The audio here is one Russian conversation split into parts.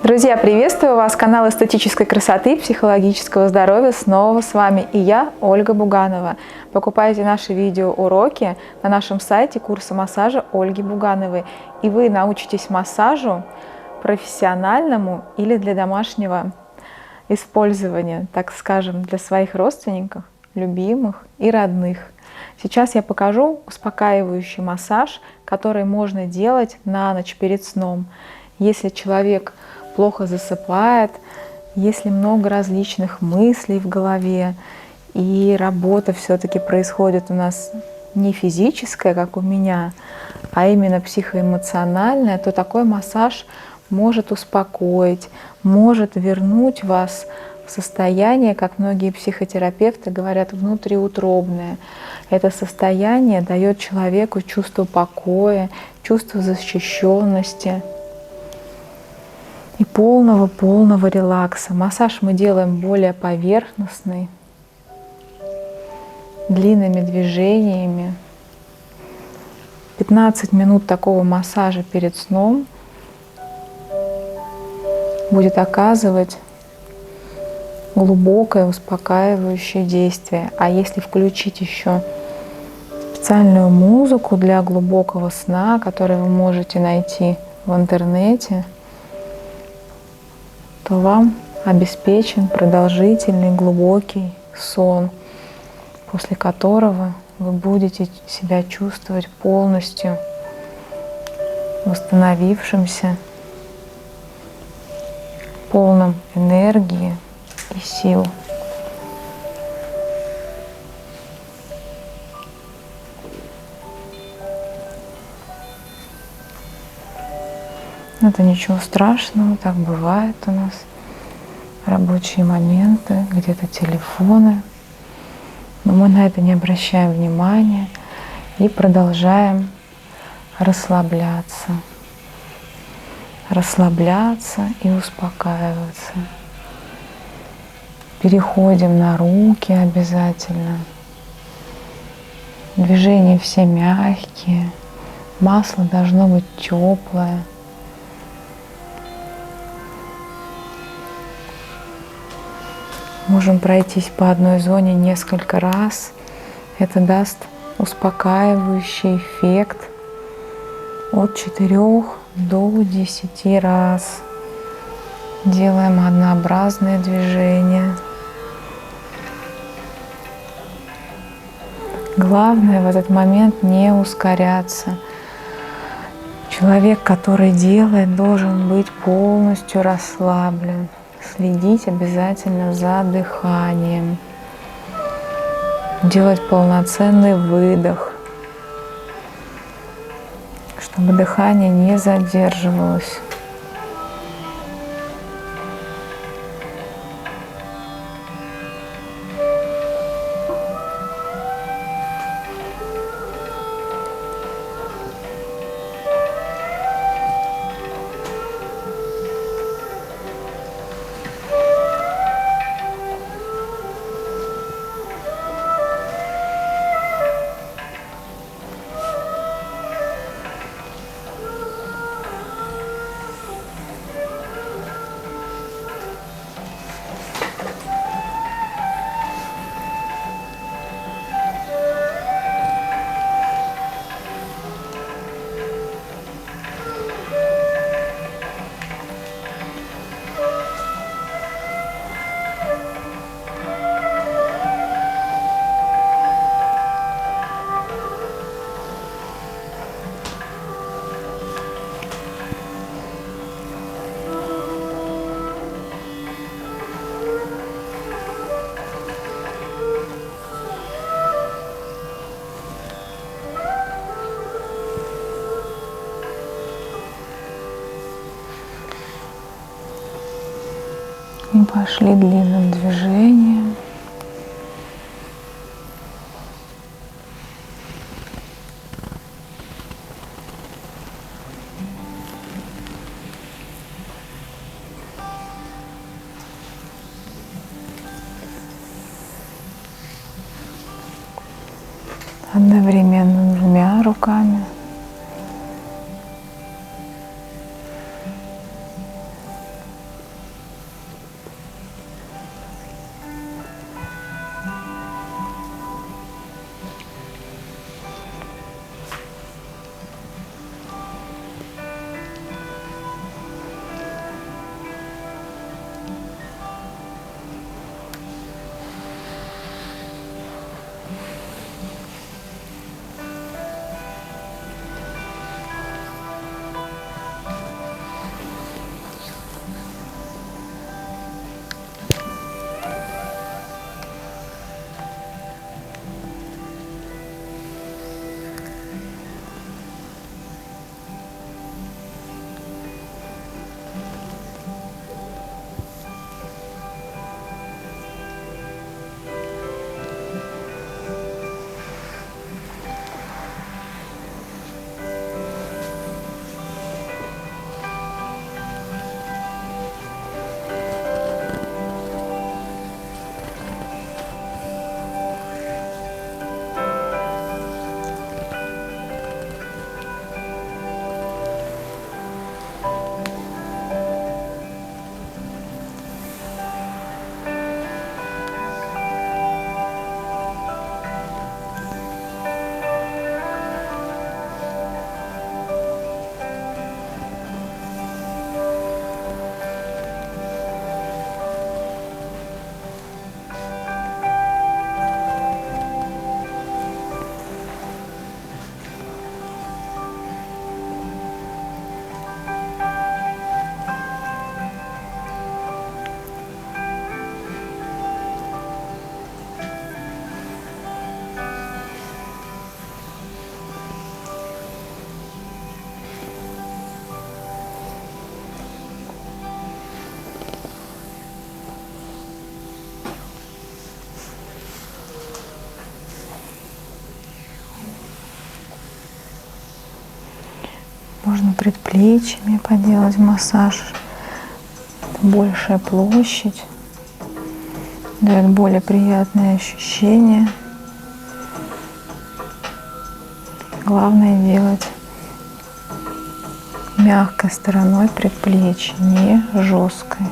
Друзья, приветствую вас! Канал эстетической красоты и психологического здоровья снова с вами и я, Ольга Буганова. Покупайте наши видеоуроки на нашем сайте курса массажа Ольги Бугановой, и вы научитесь массажу профессиональному или для домашнего использования, так скажем, для своих родственников, любимых и родных. Сейчас я покажу успокаивающий массаж, который можно делать на ночь перед сном. Если человек плохо засыпает, если много различных мыслей в голове, и работа все-таки происходит у нас не физическая, как у меня, а именно психоэмоциональная, то такой массаж может успокоить, может вернуть вас в состояние, как многие психотерапевты говорят, внутриутробное. Это состояние дает человеку чувство покоя, чувство защищенности и полного релакса. Массаж мы делаем более поверхностный, длинными движениями. 15 минут такого массажа перед сном будет оказывать глубокое успокаивающее действие. А если включить еще специальную музыку для глубокого сна, которую вы можете найти в интернете, то вам обеспечен продолжительный глубокий сон, после которого вы будете себя чувствовать полностью восстановившимся, полным энергии и сил. Это ничего страшного, так бывает у нас. Рабочие моменты, где-то телефоны. Но мы на это не обращаем внимания и продолжаем расслабляться. Расслабляться и успокаиваться. Переходим на руки обязательно. Движения все мягкие. Масло должно быть теплое. Можем пройтись по одной зоне несколько раз. Это даст успокаивающий эффект от 4 до 10 раз. Делаем однообразные движения. Главное в этот момент не ускоряться. Человек, который делает, должен быть полностью расслаблен. Следить обязательно за дыханием. Делать полноценный выдох, чтобы дыхание не задерживалось. И пошли длинным движением. Одновременно двумя руками. Можно предплечьями поделать массаж. Это большая площадь. Дает более приятные ощущения. Главное делать мягкой стороной предплечья, не жесткой.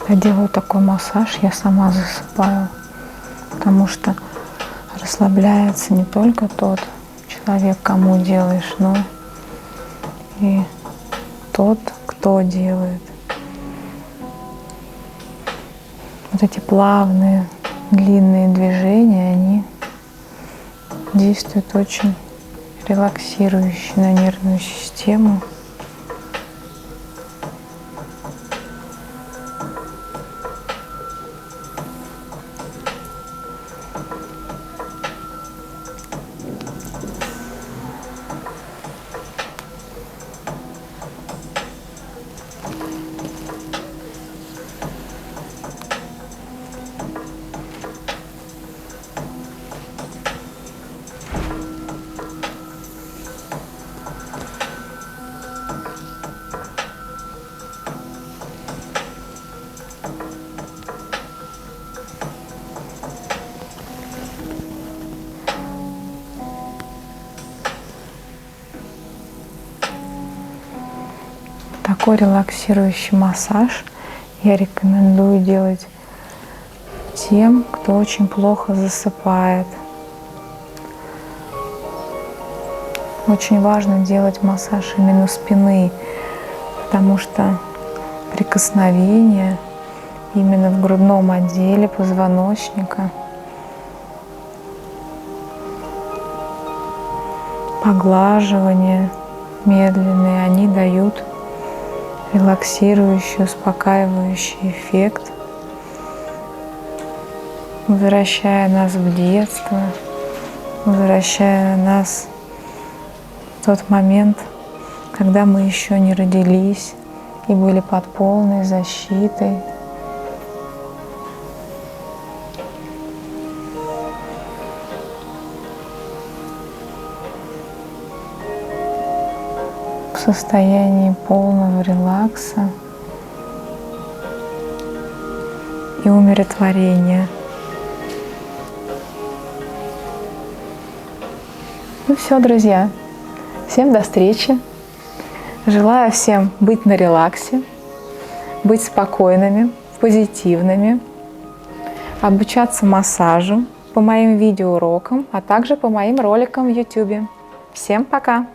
Когда делаю такой массаж, я сама засыпаю, потому что расслабляется не только тот человек, кому делаешь, но и тот, кто делает. Вот эти плавные, длинные движения, они действуют очень релаксирующе на нервную систему. Такой релаксирующий массаж я рекомендую делать тем, кто очень плохо засыпает. Очень важно делать массаж именно спины, потому что прикосновение именно в грудном отделе позвоночника, поглаживание медленные, они дают релаксирующий, успокаивающий эффект, возвращая нас в детство, возвращая нас в тот момент, когда мы еще не родились и были под полной защитой. В состоянии полного релакса и умиротворения. Ну все, друзья, всем до встречи. Желаю всем быть на релаксе, быть спокойными, позитивными, обучаться массажу по моим видеоурокам, а также по моим роликам в YouTube. Всем пока!